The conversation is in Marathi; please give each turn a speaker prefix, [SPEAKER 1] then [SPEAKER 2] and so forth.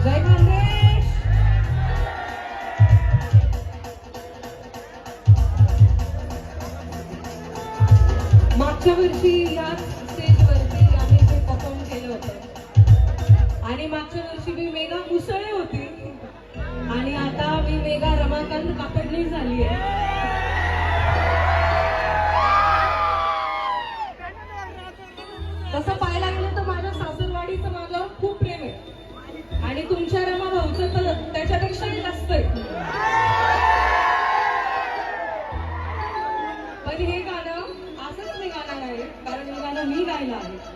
[SPEAKER 1] जय खानदेश. मागच्या वर्षी या स्टेजवरती आम्ही ते परफॉर्म केलं होतं आणि मागच्या वर्षी मी मेगा मुसळे होती आणि आता मी मेगा रमाकांत कापडणी झाली आहे. तसं पाहायला गेलं तर माझ्या सासरवाडीचं माझ्यावर खूप प्रेम आहे आणि तुमच्या रमा भाऊचं तर त्याच्यापेक्षाही जास्त आहे. पण हे गाणं असंच मी गाणार आहे कारण हे गाणं मी गायला आहे.